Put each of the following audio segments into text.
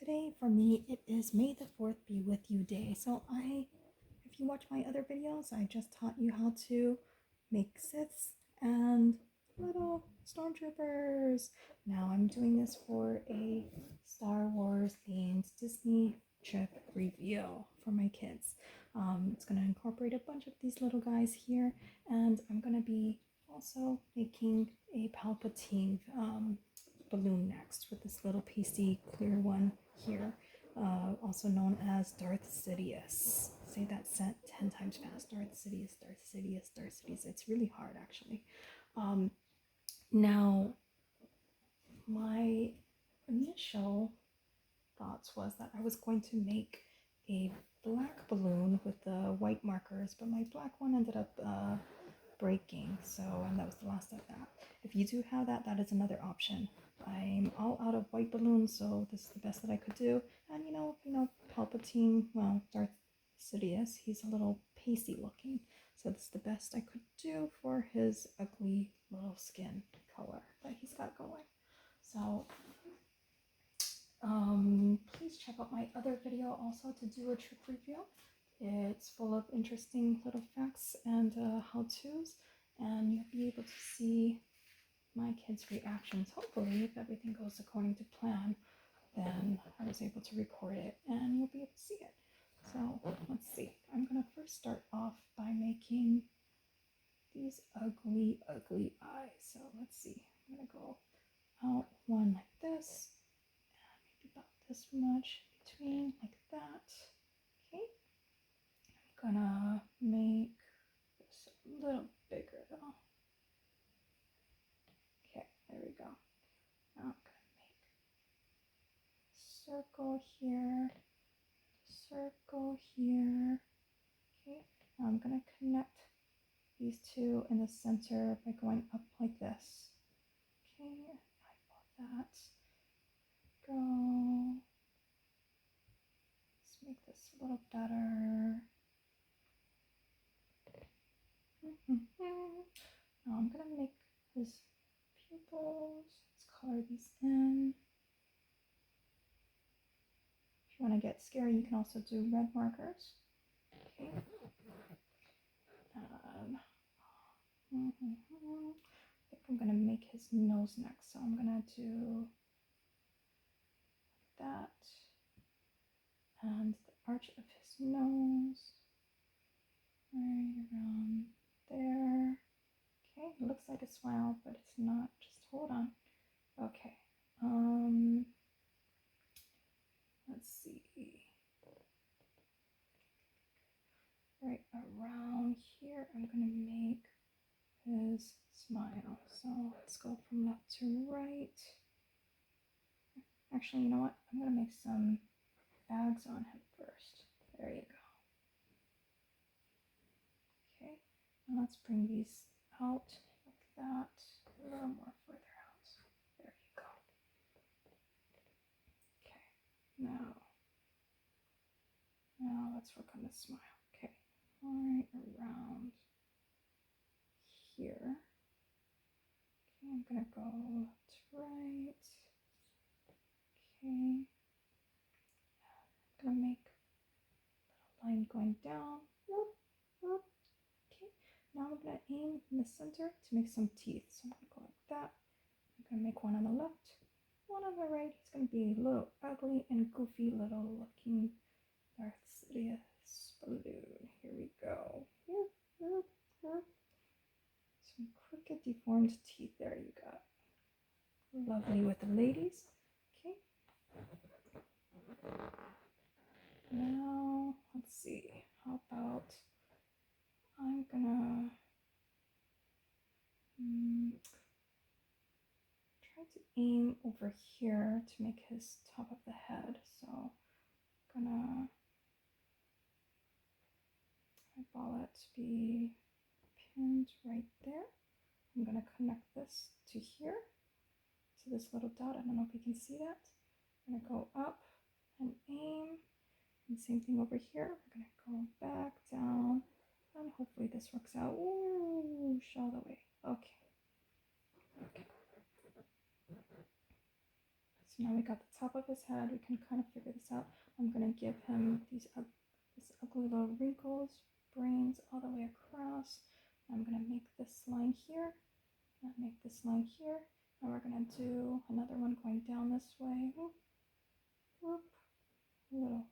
today for me it is May the 4th be with you day. So if you watch my other videos, I just taught you how to make siths and little stormtroopers. Now I'm doing this for a Star Wars themed Disney trip review for my kids. It's going to incorporate a bunch of these little guys here, and I'm going to be also making a Palpatine balloon next with this little pasty clear one here, also known as Darth Sidious. Say that 10 times fast. Darth Sidious, Darth Sidious, Darth Sidious. It's really hard, actually. Now, my initial thoughts was that I was going to make a black balloon with the white markers, but my black one ended up breaking, and that was the last of that. If you do have that, that is another option. I'm all out of white balloons, so this is the best that I could do. And you know, Palpatine, well, Darth Sidious, he's a little pasty looking, so this is the best I could do for his ugly little skin color that he's got going. So please check out my other video also to do a trip review. It's full of interesting little facts and how-tos, and you'll be able to see my kids' reactions. Hopefully, if everything goes according to plan, then I was able to record it and you'll be able to see it. So let's see. I'm going to first start off by making these ugly eyes. So let's see. I'm going to go out one like this, and maybe about this much between, like that. Okay. I'm gonna make this a little bigger though. Okay, there we go. Now I'm gonna make a circle here, circle here. Okay, now I'm gonna connect these two in the center by going up like this. Okay, eyeball that. Go. Let's make this a little better. Now I'm gonna make his pupils. Let's color these in. If you want to get scary, you can also do red markers. Okay. And I think I'm gonna make his nose next. So I'm gonna do that and the arch of his nose right around there. Okay, it looks like a smile, but it's not. Just hold on. Okay. Let's see. Right around here, I'm gonna make his smile. So let's go from left to right. Actually, you know what? I'm gonna make some bags on him first. There you go. Okay, and let's bring these out like that, a little more further out. There you go. Okay, now let's work on the smile. Okay, right around here. Okay, I'm gonna go left to right. Okay, I'm gonna make a little line going down. Whoop, whoop. Okay, now I'm gonna aim in the center to make some teeth. So I'm gonna go like that. I'm gonna make one on the left, one on the right. He's gonna be a little ugly and goofy little looking Darth Sidious balloon. Here we go. Some crooked deformed teeth. There you go. Lovely with the ladies. Okay. Now let's see. How about I'm gonna try to aim over here to make his top of the head. So I'm gonna eyeball it to be pinned right there. I'm gonna connect this to here, to this little dot. I don't know if you can see that. I'm gonna go up and aim, and same thing over here. We're gonna go back down, and hopefully this works out. Ooh, all the way. Okay. So now we got the top of his head. We can kind of figure this out. I'm going to give him this ugly little wrinkles, brains all the way across. I'm going to make this line here. And make this line here. And we're going to do another one going down this way. Whoop, whoop. A little.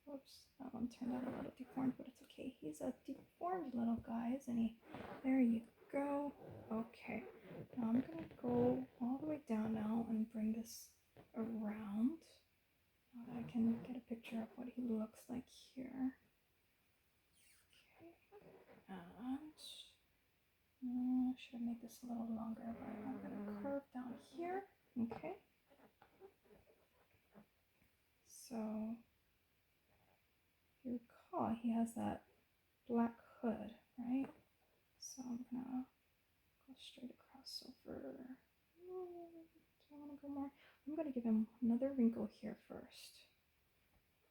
Whoops, that one turned out a little deformed, but it's okay. He's a deformed little guy, isn't he? There you go. Okay, now I'm gonna go all the way down now and bring this around. Now that I can get a picture of what he looks like here. Okay, and should have made this a little longer, but I'm gonna curve down here. Okay. So if you recall, he has that black hood, right? So I'm gonna go straight across over. Do I want to go more? I'm gonna give him another wrinkle here first.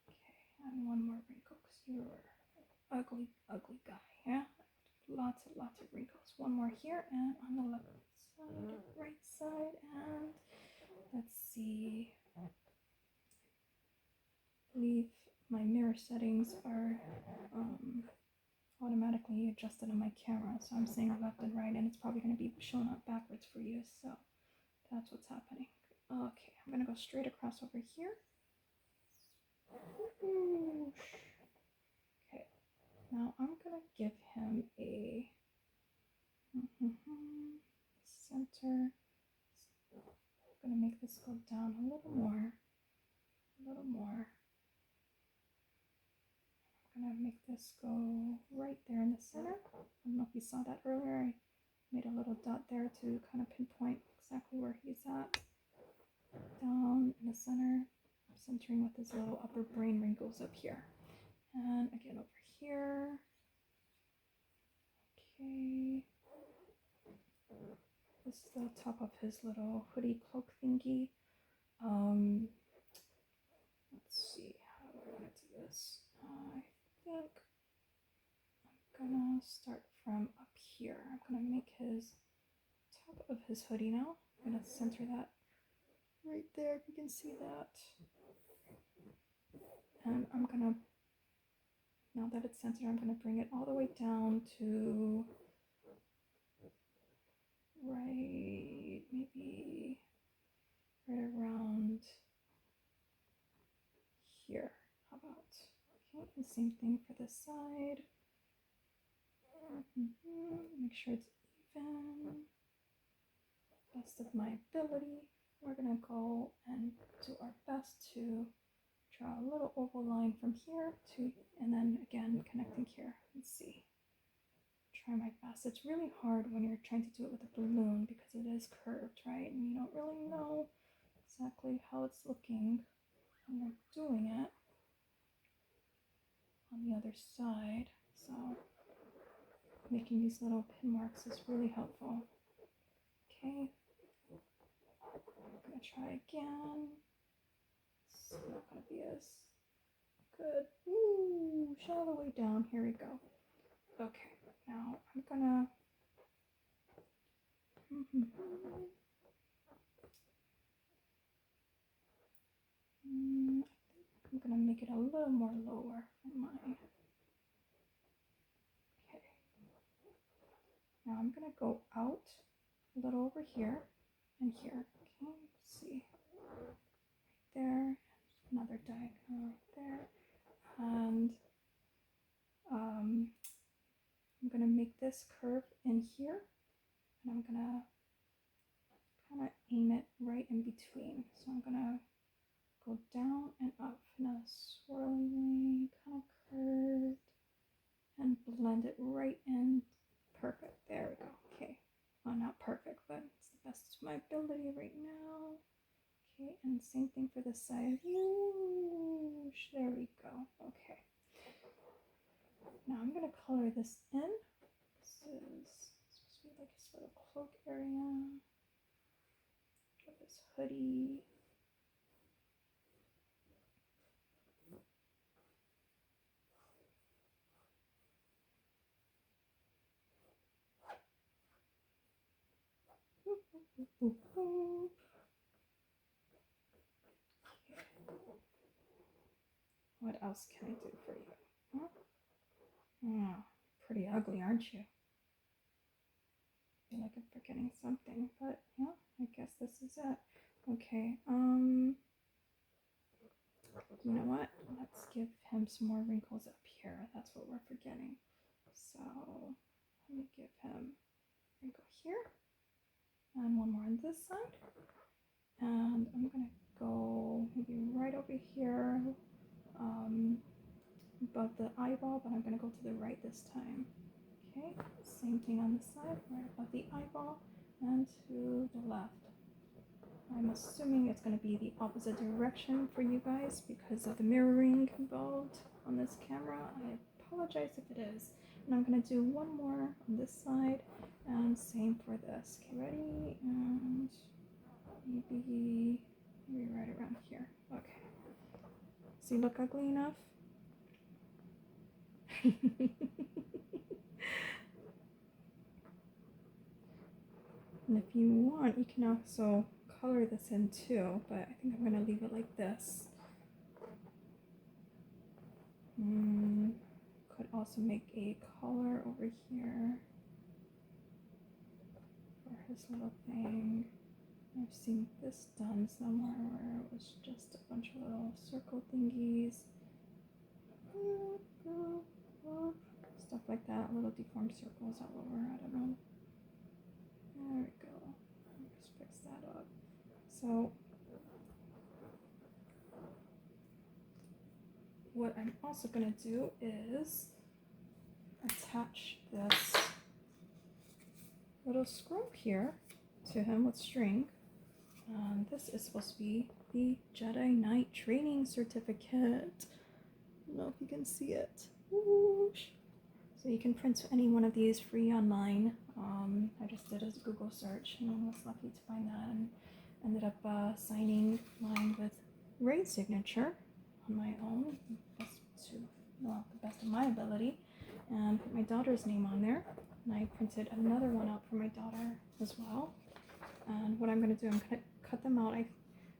Okay, and one more wrinkle because you're an ugly, ugly guy, yeah? Lots of wrinkles. One more here and on the left side, right side, and let's see. I believe my mirror settings are automatically adjusted on my camera, so I'm saying left and right, and it's probably going to be shown up backwards for you, so that's what's happening. Okay, I'm going to go straight across over here. Okay, now I'm going to give him a center. I'm going to make this go down a little more. I'm going to make this go right there in the center. I don't know if you saw that earlier. I made a little dot there to kind of pinpoint exactly where he's at. Down in the center, centering with his little upper brain wrinkles up here. And again over here. Okay. This is the top of his little hoodie cloak thingy. Let's see, how do I want to do this? I think I'm gonna start from up here. I'm gonna make his top of his hoodie now. I'm gonna center that right there, if you can see that. And I'm gonna, now that it's centered, I'm gonna bring it all the way down to right, maybe right around here. How about? Okay, the same thing for this side. Make sure it's even. Best of my ability. We're gonna go and do our best to draw a little oval line from here to, and then again connecting here. Let's see. Try my best. It's really hard when you're trying to do it with a balloon because it is curved, right? And you don't really know exactly how it's looking when you're doing it on the other side. So making these little pin marks is really helpful. Okay. I'm gonna try again. It's not gonna be as good. Ooh, all the way down. Here we go. Okay, now I'm gonna I think I'm gonna make it a little more lower on mine. Okay. Now I'm gonna go out a little over here and here. Okay, let's see. Right there, another diagonal right there. And I'm gonna make this curve in here, and I'm gonna kind of aim it right in between. So I'm gonna go down and up in a swirling way, kind of curved, and blend it right in. Perfect. There we go. Okay. Well, not perfect, but it's the best of my ability right now. Okay, and same thing for this side. Whoosh, there we go. Okay. Now I'm gonna color this in. This is supposed to be like his little cloak area. Of his hoodie. What else can I do for you? Huh? Oh, pretty ugly, aren't you? I feel like I'm forgetting something, but yeah, I guess this is it. Okay, you know what? Let's give him some more wrinkles up here. That's what we're forgetting. So let me give him a wrinkle here and one more on this side. And I'm gonna go maybe right over here above the eyeball, but I'm gonna go to the right this time. Okay, same thing on the side, right above the eyeball and to the left. I'm assuming it's going to be the opposite direction for you guys because of the mirroring involved on this camera. I apologize if it is. And I'm going to do one more on this side and same for this. Okay, ready? And maybe right around here. Okay. Does he look ugly enough? And if you want, you can also color this in too, but I think I'm going to leave it like this. Could also make a collar over here for his little thing. I've seen this done somewhere where it was just a bunch of little circle thingies. Stuff like that, little deformed circles all over, I don't know. There we go. Just fix that up. So what I'm also going to do is attach this little scroll here to him with string. This is supposed to be the Jedi Knight training certificate. I don't know if you can see it. Whoosh. So you can print any one of these free online. I just did a Google search and I was lucky to find that and ended up signing mine with Ray's signature on my own, the best of my ability, and put my daughter's name on there. And I printed another one out for my daughter as well. And what I'm going to do, I'm going to cut them out. I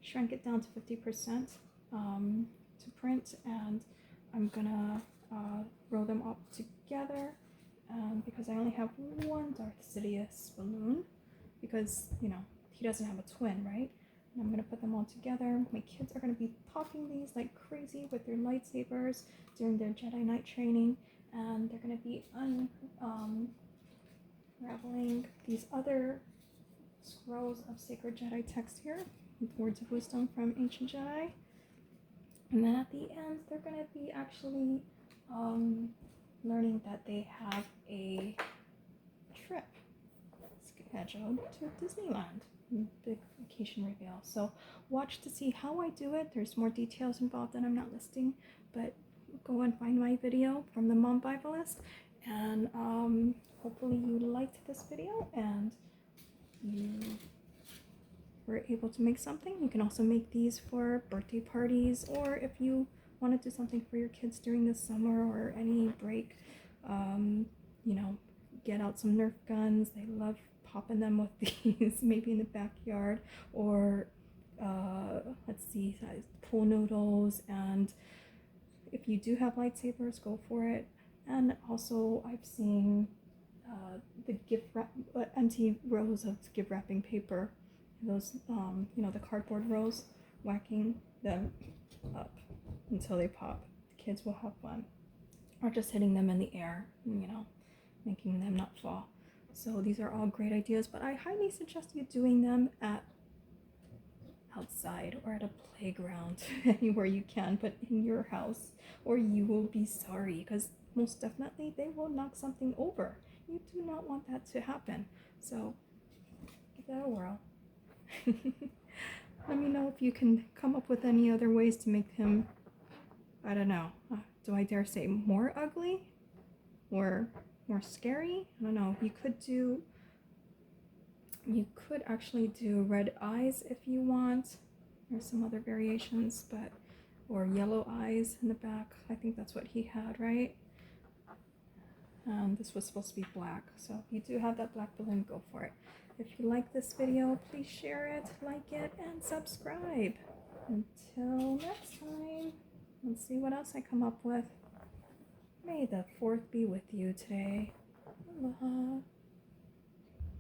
shrank it down to 50% to print, and I'm going to roll them up together because I only have one Darth Sidious balloon because, you know, he doesn't have a twin, right? And I'm going to put them all together. My kids are going to be popping these like crazy with their lightsabers during their Jedi Knight training, and they're going to be unraveling these other scrolls of sacred Jedi text here with words of wisdom from ancient Jedi. And then at the end, they're going to be actually learning that they have a trip scheduled to Disneyland. Big vacation reveal. So watch to see how I do it. There's more details involved that I'm not listing, but go and find my video from the Mom-vivalist, and hopefully you liked this video and you were able to make something. You can also make these for birthday parties, or if you want to do something for your kids during the summer or any break, you know, get out some Nerf guns. They love popping them with these, maybe in the backyard, or let's see, pool noodles. And if you do have lightsabers, go for it. And also I've seen the gift wrap, empty rows of gift wrapping paper, those you know, the cardboard rows, whacking them up until they pop. The kids will have fun, or just hitting them in the air, you know, making them not fall. So these are all great ideas, but I highly suggest you doing them at outside or at a playground, anywhere you can, but in your house, or you will be sorry, because most definitely they will knock something over. You do not want that to happen. So give that a whirl. Let me know if you can come up with any other ways to make him, I don't know, do I dare say more ugly or more scary? I don't know. You could actually do red eyes if you want. There's some other variations, but, or yellow eyes in the back. I think that's what he had, right? This was supposed to be black, so if you do have that black balloon, go for it. If you like this video, please share it, like it, and subscribe. Until next time, Let's see what else I come up with. May the fourth be with you today. Aloha.